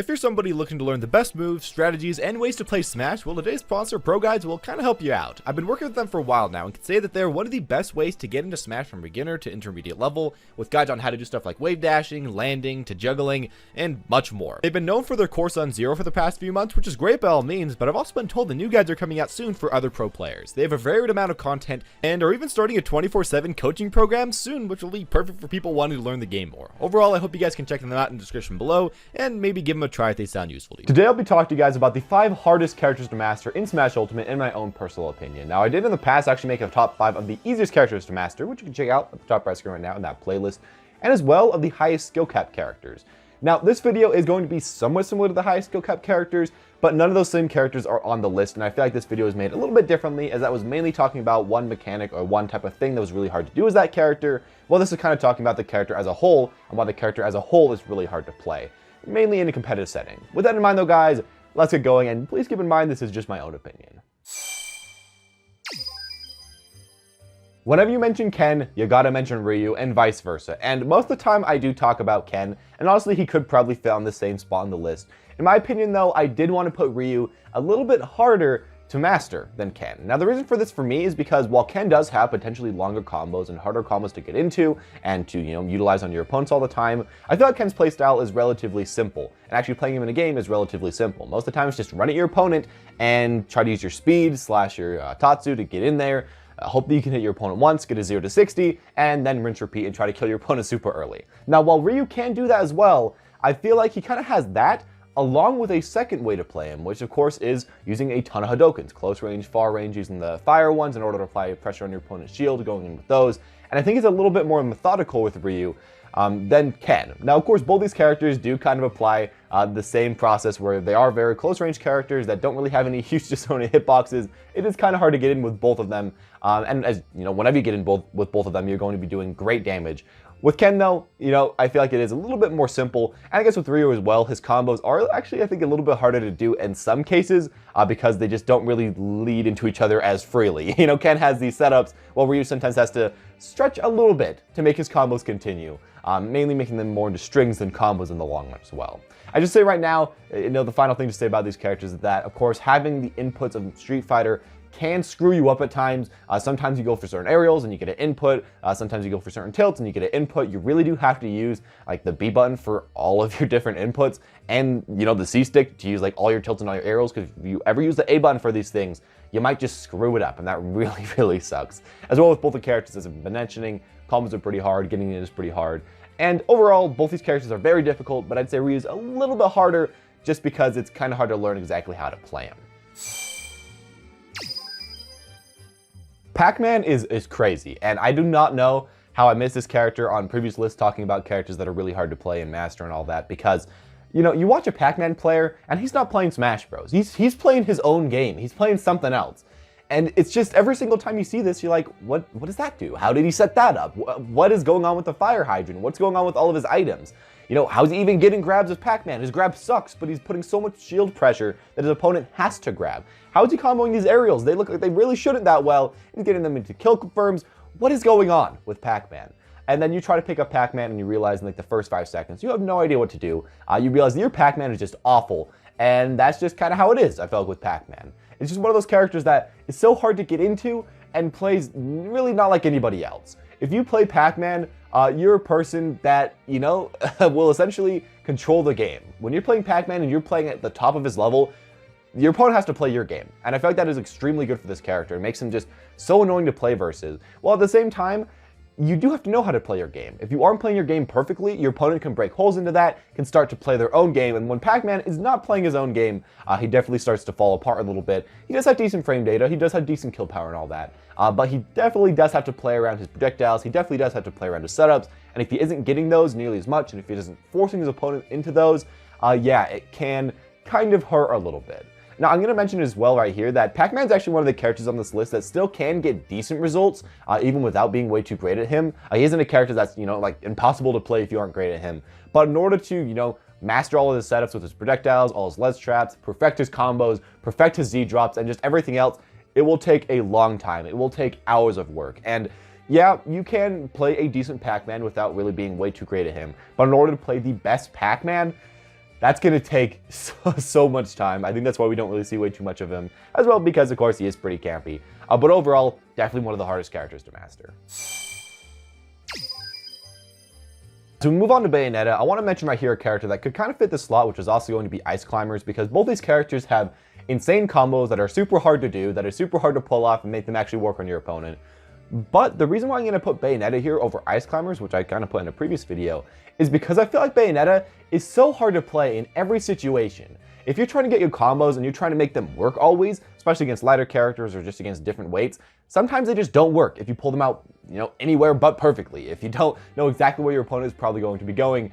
If you're somebody looking to learn the best moves, strategies, and ways to play Smash, well, today's sponsor, Pro Guides, will kind of help you out. I've been working with them for a while now and can say that they're one of the best ways to get into Smash from beginner to intermediate level, with guides on how to do stuff like wave dashing, landing, to juggling, and much more. They've been known for their course on Zero for the past few months, which is great by all means, but I've also been told the new guides are coming out soon for other pro players. They have a varied amount of content and are even starting a 24/7 coaching program soon, which will be perfect for people wanting to learn the game more. Overall, I hope you guys can check them out in the description below and maybe give them a try if they sound useful to you. Today I'll be talking to you guys about the 5 hardest characters to master in Smash Ultimate in my own personal opinion. Now, I did in the past actually make a top 5 of the easiest characters to master, which you can check out at the top right screen right now in that playlist, and as well of the highest skill cap characters. Now, this video is going to be somewhat similar to the highest skill cap characters, but none of those same characters are on the list, and I feel like this video is made a little bit differently, as that was mainly talking about one mechanic or one type of thing that was really hard to do as that character, while this is kind of talking about the character as a whole, and why the character as a whole is really hard to play, mainly in a competitive setting. With that in mind though, guys, let's get going, and please keep in mind this is just my own opinion. Whenever you mention Ken, you gotta mention Ryu, and vice versa, and most of the time I do talk about Ken, and honestly he could probably fit on the same spot on the list. In my opinion though, I did want to put Ryu a little bit harder to master than Ken. Now the reason for this for me is because while Ken does have potentially longer combos and harder combos to get into and to, utilize on your opponents all the time, I feel like Ken's playstyle is relatively simple, and actually playing him in a game is relatively simple. Most of the time it's just run at your opponent and try to use your speed / your Tatsu to get in there. Hope that you can hit your opponent once, get a 0 to 60, and then rinse repeat and try to kill your opponent super early. Now while Ryu can do that as well, I feel like he kind of has that along with a second way to play him, which of course is using a ton of Hadokens, close range, far range, using the fire ones in order to apply pressure on your opponent's shield, going in with those. And I think he's a little bit more methodical with Ryu than Ken. Now of course both these characters do kind of apply the same process where they are very close range characters that don't really have any huge disjointed hitboxes. It is kind of hard to get in with both of them, and as you know, whenever you get in with both of them, you're going to be doing great damage. With Ken though, I feel like it is a little bit more simple, and I guess with Ryu as well, his combos are actually, I think, a little bit harder to do in some cases because they just don't really lead into each other as freely. Ken has these setups, while Ryu sometimes has to stretch a little bit to make his combos continue, mainly making them more into strings than combos in the long run as well. I just say right now, the final thing to say about these characters is that, of course, having the inputs of Street Fighter can screw you up at times. Sometimes you go for certain aerials and you get an input. Sometimes you go for certain tilts and you get an input. You really do have to use like the B button for all of your different inputs, and the C stick to use like all your tilts and all your aerials, because if you ever use the A button for these things, you might just screw it up, and that really, really sucks. As well with both the characters, as I've been mentioning, combos are pretty hard, getting in is pretty hard. And overall, both these characters are very difficult, but I'd say Ryu's a little bit harder just because it's kind of hard to learn exactly how to play him. Pac Man is crazy, and I do not know how I missed this character on previous lists talking about characters that are really hard to play and master and all that, because you watch a Pac Man player and he's not playing Smash Bros. He's playing his own game. He's playing something else. And it's just every single time you see this, you're like, what does that do? How did he set that up? What is going on with the fire hydrant? What's going on with all of his items? How's he even getting grabs with Pac Man? His grab sucks, but he's putting so much shield pressure that his opponent has to grab. How is he comboing these aerials? They look like they really shouldn't that well. He's getting them into kill confirms. What is going on with Pac Man? And then you try to pick up Pac Man and you realize in like the first 5 seconds, you have no idea what to do. You realize that your Pac Man is just awful. And that's just kind of how it is, I felt, with Pac Man. It's just one of those characters that is so hard to get into and plays really not like anybody else. If you play Pac Man, you're a person that, will essentially control the game. When you're playing Pac Man and you're playing at the top of his level, your opponent has to play your game. And I feel like that is extremely good for this character. It makes him just so annoying to play versus. While at the same time, you do have to know how to play your game. If you aren't playing your game perfectly, your opponent can break holes into that, can start to play their own game, and when Pac Man is not playing his own game, he definitely starts to fall apart a little bit. He does have decent frame data, he does have decent kill power and all that, but he definitely does have to play around his projectiles, he definitely does have to play around his setups, and if he isn't getting those nearly as much, and if he isn't forcing his opponent into those, yeah, it can kind of hurt a little bit. Now, I'm going to mention as well right here that Pac Man's actually one of the characters on this list that still can get decent results, even without being way too great at him. He isn't a character that's, like impossible to play if you aren't great at him. But in order to, master all of his setups with his projectiles, all his ledge traps, perfect his combos, perfect his Z drops, and just everything else, it will take a long time. It will take hours of work. And yeah, you can play a decent Pac Man without really being way too great at him. But in order to play the best Pac Man, That's going to take so much time. I think that's why we don't really see way too much of him, as well because, of course, he is pretty campy. But overall, definitely one of the hardest characters to master. To move on to Bayonetta, I want to mention my hero character that could kind of fit the slot, which is also going to be Ice Climbers, because both these characters have insane combos that are super hard to do, that are super hard to pull off and make them actually work on your opponent. But the reason why I'm going to put Bayonetta here over Ice Climbers, which I kind of put in a previous video, is because I feel like Bayonetta is so hard to play in every situation. If you're trying to get your combos and you're trying to make them work always, especially against lighter characters or just against different weights, sometimes they just don't work if you pull them out, anywhere but perfectly. If you don't know exactly where your opponent is probably going to be going,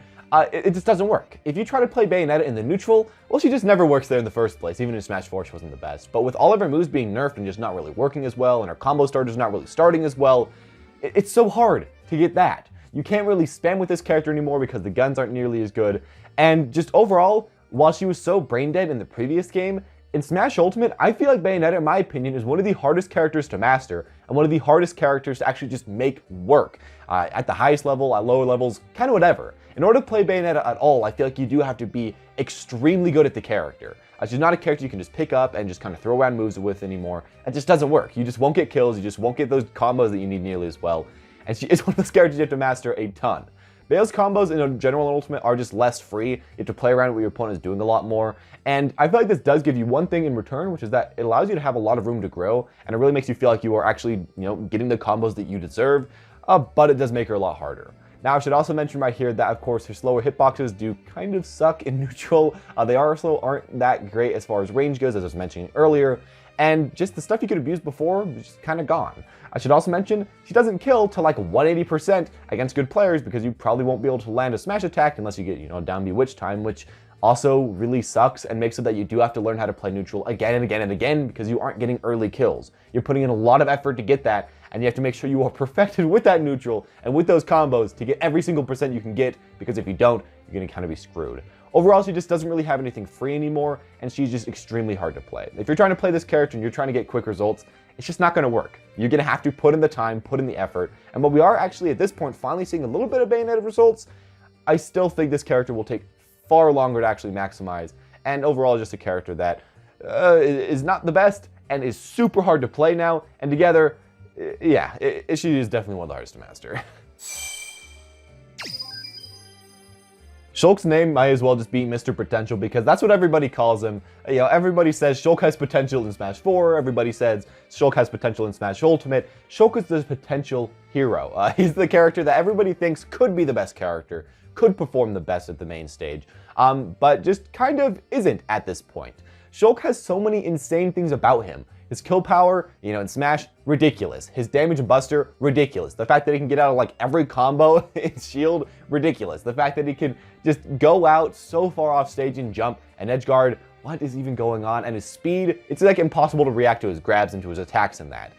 it just doesn't work. If you try to play Bayonetta in the neutral, well, she just never works there in the first place. Even in Smash 4, she wasn't the best. But with all of her moves being nerfed and just not really working as well, and her combo starters not really starting as well, it's so hard to get that. You can't really spam with this character anymore because the guns aren't nearly as good. And just overall, while she was so brain dead in the previous game, in Smash Ultimate, I feel like Bayonetta, in my opinion, is one of the hardest characters to master and one of the hardest characters to actually just make work. At the highest level, at lower levels, kind of whatever. In order to play Bayonetta at all, I feel like you do have to be extremely good at the character. She's not a character you can just pick up and just kind of throw around moves with anymore. It just doesn't work. You just won't get kills, you just won't get those combos that you need nearly as well. And she is one of those characters you have to master a ton. Bayo's combos in a general Ultimate are just less free. You have to play around what your opponent is doing a lot more. And I feel like this does give you one thing in return, which is that it allows you to have a lot of room to grow, and it really makes you feel like you are actually, getting the combos that you deserve, but it does make her a lot harder. Now, I should also mention right here that, of course, her slower hitboxes do kind of suck in neutral. They also aren't that great as far as range goes, as I was mentioning earlier. And just the stuff you could abuse before is just kind of gone. I should also mention, she doesn't kill to like 180% against good players because you probably won't be able to land a smash attack unless you get, down bewitch time, which also really sucks and makes it that you do have to learn how to play neutral again and again and again because you aren't getting early kills. You're putting in a lot of effort to get that, and you have to make sure you are perfected with that neutral and with those combos to get every single percent you can get, because if you don't, you're going to kind of be screwed. Overall, she just doesn't really have anything free anymore, and she's just extremely hard to play. If you're trying to play this character and you're trying to get quick results, it's just not going to work. You're going to have to put in the time, put in the effort, and while we are actually at this point finally seeing a little bit of Bayonetta results, I still think this character will take far longer to actually maximize, and overall just a character that is not the best and is super hard to play now, and together, she is definitely one of the hardest to master. Shulk's name might as well just be Mr. Potential because that's what everybody calls him. Everybody says Shulk has potential in Smash 4, everybody says Shulk has potential in Smash Ultimate. Shulk is the potential hero. He's the character that everybody thinks could be the best character, could perform the best at the main stage, but just kind of isn't at this point. Shulk has so many insane things about him. His kill power, in Smash, ridiculous. His damage and buster, ridiculous. The fact that he can get out of like every combo in Shield, ridiculous. The fact that he can just go out so far off stage and jump and edge guard, what is even going on? And his speed, it's like impossible to react to his grabs and to his attacks in that.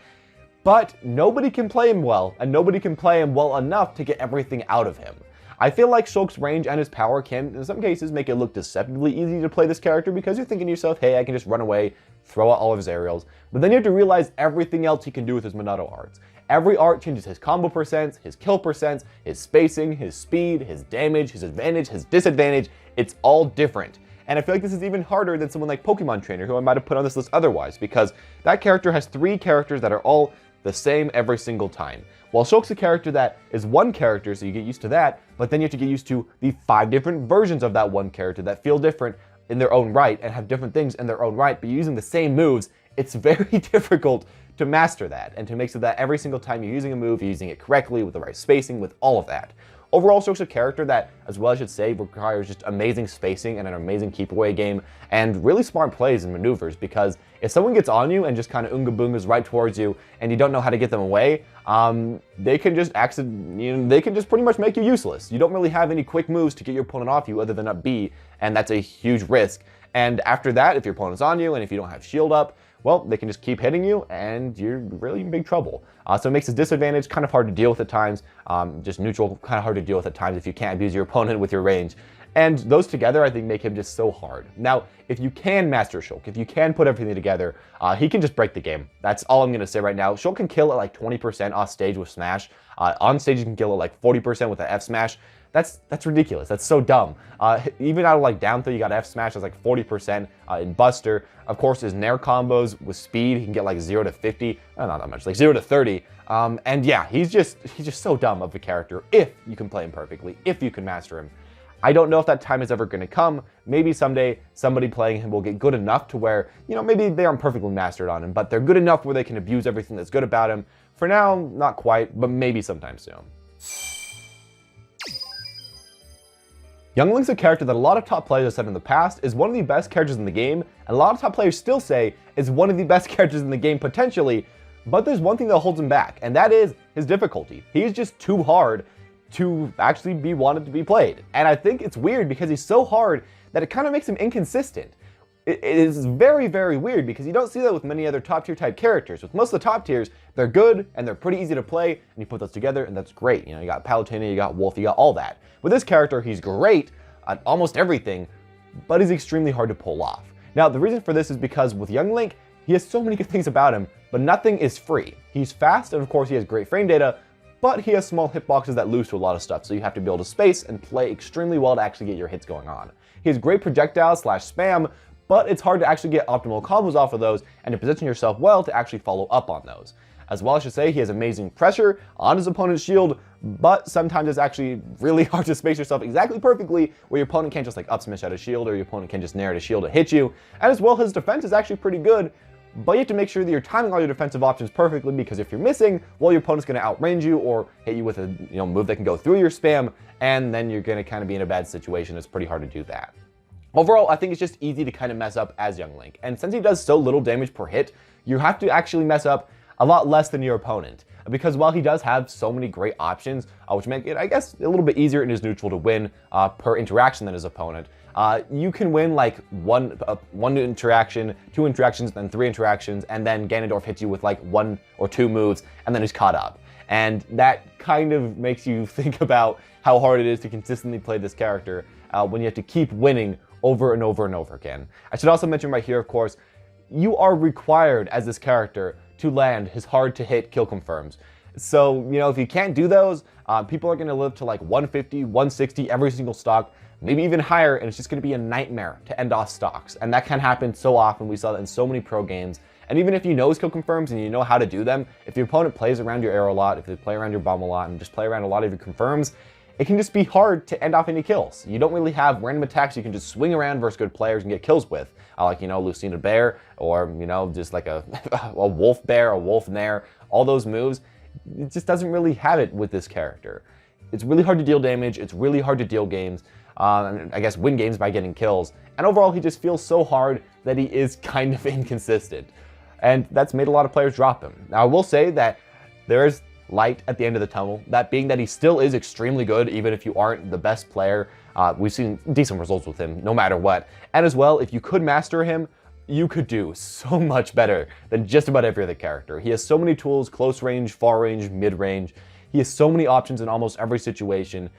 But nobody can play him well, and nobody can play him well enough to get everything out of him. I feel like Shulk's range and his power can, in some cases, make it look deceptively easy to play this character because you're thinking to yourself, hey, I can just run away, throw out all of his aerials. But then you have to realize everything else he can do with his Monado arts. Every art changes his combo percents, his kill percents, his spacing, his speed, his damage, his advantage, his disadvantage. It's all different. And I feel like this is even harder than someone like Pokemon Trainer, who I might have put on this list otherwise, because that character has 3 characters that are all the same every single time. While Shulk's a character that is one character, so you get used to that, but then you have to get used to the 5 different versions of that one character that feel different in their own right and have different things in their own right, but using the same moves, it's very difficult to master that and to make so that every single time you're using a move, you're using it correctly with the right spacing, with all of that. Overall, Shulk's a character that, as well I should say, requires just amazing spacing and an amazing keep away game and really smart plays and maneuvers, because if someone gets on you and just kind of Oonga Boongas right towards you and you don't know how to get them away, they can just they can just pretty much make you useless. You don't really have any quick moves to get your opponent off you other than up B, and that's a huge risk. And after that, if your opponent's on you and if you don't have shield up, well, they can just keep hitting you and you're really in big trouble. So it makes his disadvantage kind of hard to deal with at times. Just neutral, kind of hard to deal with at times if you can't abuse your opponent with your range. And those together, I think, make him just so hard. Now, if you can master Shulk, if you can put everything together, he can just break the game. That's all I'm going to say right now. Shulk can kill at like 20% off stage with Smash. On stage, you can kill at like 40% with an F Smash. That's ridiculous. That's so dumb. Even out of like down throw, you got F smash that's like 40% in Buster. Of course, his Nair combos with speed, he can get like 0 to 50, not that much, like 0 to 30. And yeah, he's just so dumb of a character if you can play him perfectly, if you can master him. I don't know if that time is ever going to come. Maybe someday somebody playing him will get good enough to where, maybe they aren't perfectly mastered on him, but they're good enough where they can abuse everything that's good about him. For now, not quite, but maybe sometime soon. Young Link's a character that a lot of top players have said in the past is one of the best characters in the game, and a lot of top players still say is one of the best characters in the game potentially, but there's one thing that holds him back, and that is his difficulty. He is just too hard to actually be wanted to be played. And I think it's weird because he's so hard that it kind of makes him inconsistent. It is very, very weird because you don't see that with many other top tier type characters. With most of the top tiers, they're good and they're pretty easy to play, and you put those together and that's great. You got Palutena, you got Wolf, you got all that. With this character, he's great at almost everything, but he's extremely hard to pull off. Now, the reason for this is because with Young Link, he has so many good things about him, but nothing is free. He's fast, and of course he has great frame data, but he has small hitboxes that lose to a lot of stuff, so you have to be able to space and play extremely well to actually get your hits going on. He has great projectiles / spam, but it's hard to actually get optimal combos off of those and to position yourself well to actually follow up on those. As well, I should say, he has amazing pressure on his opponent's shield, but sometimes it's actually really hard to space yourself exactly perfectly where your opponent can't just like up smash out a shield or your opponent can just nair at a shield to hit you. And as well, his defense is actually pretty good, but you have to make sure that you're timing all your defensive options perfectly, because if you're missing, well, your opponent's going to outrange you or hit you with a move that can go through your spam, and then you're going to kind of be in a bad situation. It's pretty hard to do that. Overall, I think it's just easy to kind of mess up as Young Link, and since he does so little damage per hit, you have to actually mess up a lot less than your opponent, because while he does have so many great options, which make it, I guess, a little bit easier in his neutral to win per interaction than his opponent, you can win like one interaction, 2 interactions, then 3 interactions, and then Ganondorf hits you with like 1 or 2 moves, and then he's caught up. And that kind of makes you think about how hard it is to consistently play this character when you have to keep winning over and over and over again. I should also mention right here, of course, you are required as this character to land his hard to hit kill confirms. So, if you can't do those, people are going to live to like 150, 160 every single stock, maybe even higher, and it's just going to be a nightmare to end off stocks. And that can happen so often. We saw that in so many pro games. And even if you know his kill confirms and you know how to do them, if your opponent plays around your arrow a lot, if they play around your bomb a lot, and just play around a lot of your confirms, it can just be hard to end off any kills. You don't really have random attacks you can just swing around versus good players and get kills with. Like, Lucina Bear, or, just like a Wolf Bear, a Wolf Nair, all those moves. It just doesn't really have it with this character. It's really hard to deal damage, it's really hard to deal games, and I guess win games by getting kills. And overall, he just feels so hard that he is kind of inconsistent. And that's made a lot of players drop him. Now, I will say that there is light at the end of the tunnel, that being that he still is extremely good, even if you aren't the best player. We've seen decent results with him, no matter what. And as well, if you could master him, you could do so much better than just about every other character. He has so many tools, close range, far range, mid range. He has so many options in almost every situation,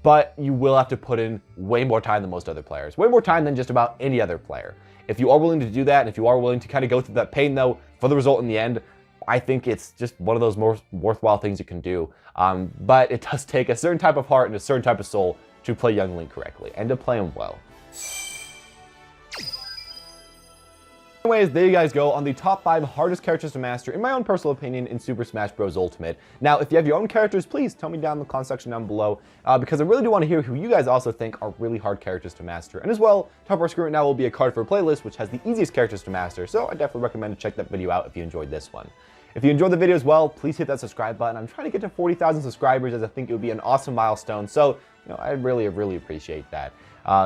but you will have to put in way more time than most other players. Way more time than just about any other player. If you are willing to do that, and if you are willing to kind of go through that pain though, for the result in the end, I think it's just one of those more worthwhile things you can do. But it does take a certain type of heart and a certain type of soul to play Young Link correctly, and to play him well. Anyways, there you guys go on the top 5 hardest characters to master, in my own personal opinion, in Super Smash Bros. Ultimate. Now, if you have your own characters, please tell me down in the comment section down below, because I really do want to hear who you guys also think are really hard characters to master. And as well, top of our screen right now will be a card for a playlist, which has the easiest characters to master, so I definitely recommend to check that video out if you enjoyed this one. If you enjoyed the video as well, please hit that subscribe button. I'm trying to get to 40,000 subscribers, as I think it would be an awesome milestone, so I really appreciate that.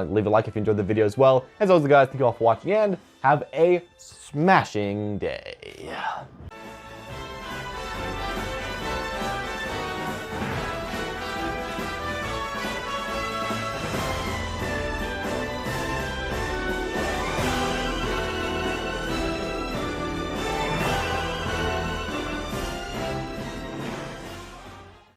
Leave a like if you enjoyed the video as well. As always, guys, thank you all for watching, and have a smashing day.